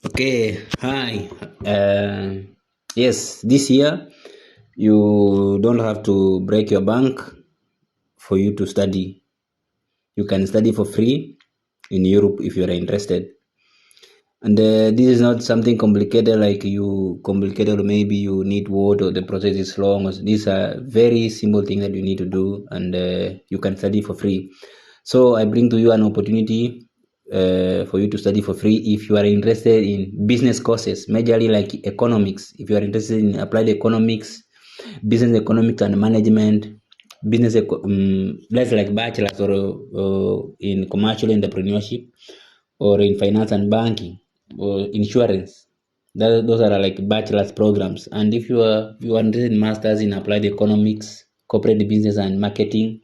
Okay, hi. Yes, this year you don't have to break your bank for you to study. You can study for free in Europe if you are interested. And this is not something complicated like you complicated or maybe you need word or the process is long. These are very simple things that you need to do and you can study for free. So I bring to you an opportunity for you to study for free if you are interested in business courses, majorly like economics. If you are interested in applied economics, business economics and management, that's like bachelor's or in commercial entrepreneurship or in finance and banking or insurance. Those are like bachelor's programs. And if you are interested in masters in applied economics, corporate business and marketing,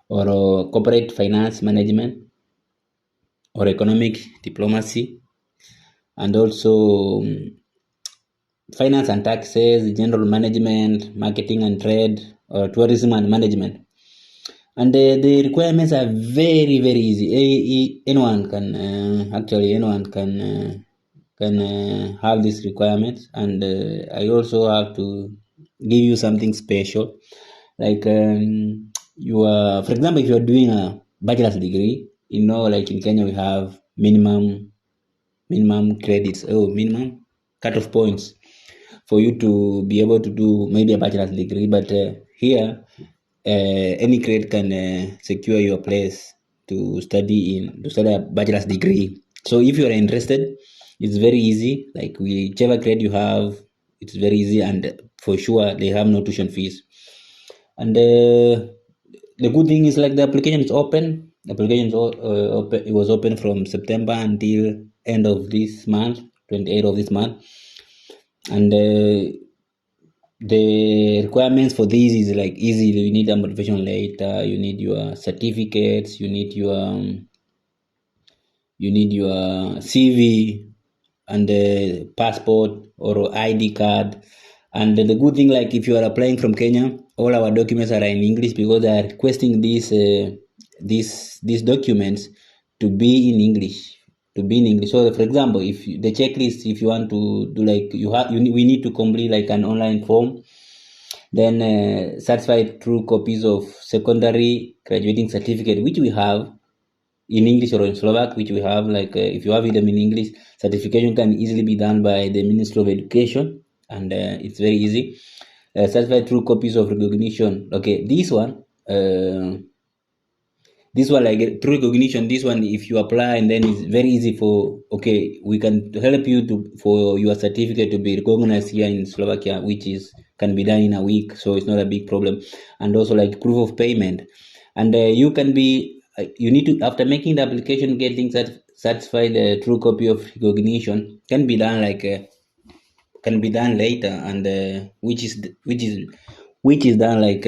or corporate finance management, or economic diplomacy, and also finance and taxes, general management, marketing and trade, or tourism and management. And the requirements are very easy. Anyone can have these requirements. And I also have to give you something special, like you are, for example, if you are doing a bachelor's degree, like in Kenya we have minimum credits, minimum cut-off points for you to be able to do maybe a bachelor's degree. But here, any grade can secure your place to study a bachelor's degree. So if you are interested, it's very easy. Like whichever grade you have, it's very easy, and for sure they have no tuition fees. And the good thing is like the application is open. The application is open. It was open from September until end of this month, 28th of this month. And the requirements for this is like easy. You need a motivation letter, you need your certificates, you need your CV and the passport or ID card. And the good thing, like if you are applying from Kenya, all our documents are in English because they are requesting these documents to be in English. To be in English. So, for example, if the checklist, if you want to do like we need to complete like an online form, then certified true copies of secondary graduating certificate, which we have in English or in Slovak, which we have. Like if you have them in English, certification can easily be done by the Ministry of Education, and it's very easy. Certified true copies of recognition. Okay, this one like true recognition. This one, if you apply, and then it's very easy for. Okay, we can help you for your certificate to be recognized here in Slovakia, which is can be done in a week, so it's not a big problem. And also like proof of payment, and you can be you need to, after making the application, getting certified true copy of recognition can be done like can be done later, and which is done like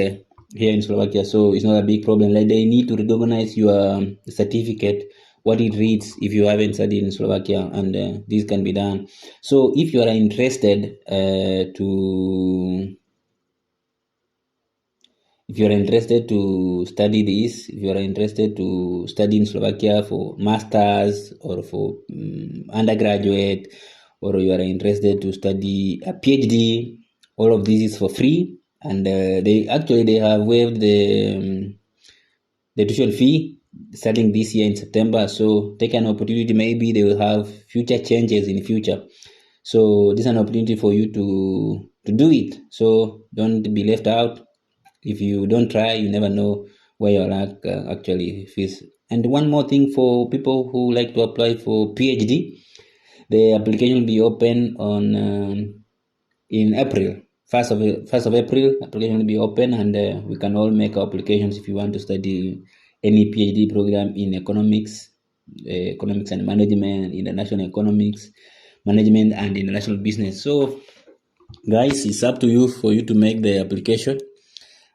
here in Slovakia, so it's not a big problem. Like they need to recognize your certificate, what it reads if you haven't studied in Slovakia, and this can be done. So if you are interested to if you are interested to study this, if you are interested to study in Slovakia for masters or for undergraduate, or you are interested to study a PhD, all of this is for free. And they have waived the tuition fee starting this year in September. So take an opportunity. Maybe they will have future changes in the future. So this is an opportunity for you to do it. So don't be left out. If you don't try, you never know where your luck actually is. And one more thing for people who like to apply for PhD, the application will be open on in April. First of April, application will be open, and we can all make our applications if you want to study any PhD program in economics, economics and management, international economics, management, and international business. So, guys, it's up to you for you to make the application.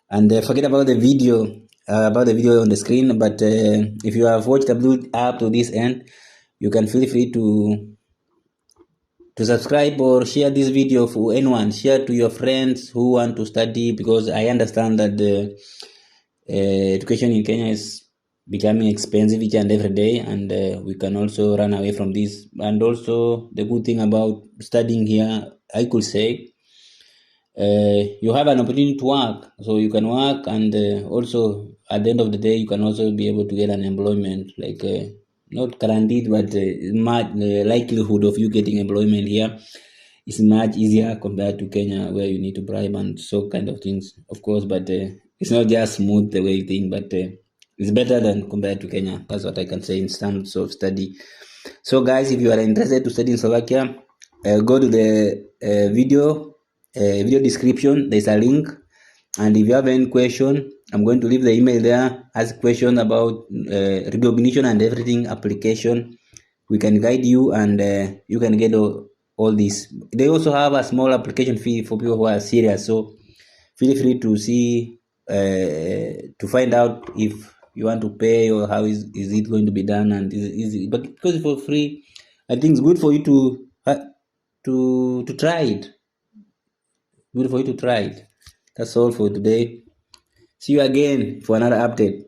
And forget about the video on the screen. But if you have watched the blue up to this end, you can feel free to subscribe or share this video for anyone. Share to your friends who want to study, because I understand that the education in Kenya is becoming expensive each and every day, and we can also run away from this. And also the good thing about studying here, I could say, you have an opportunity to work, so you can work, and also at the end of the day you can also be able to get an employment, like not guaranteed, but much likelihood of you getting employment here is much easier compared to Kenya, where you need to bribe and so kind of things, of course. But it's not just smooth the way you think, but it's better than compared to Kenya. That's what I can say in terms of study. So, guys, if you are interested to study in Slovakia, go to the video description. There's a link, and if you have any question, I'm going to leave the email there. Ask question about recognition and everything application. We can guide you, and you can get all this. They also have a small application fee for people who are serious. So feel free to see to find out if you want to pay, or how is it going to be done, and is it, but because it's for free, I think it's good for you to try it. Good for you to try it. That's all for today. See you again for another update.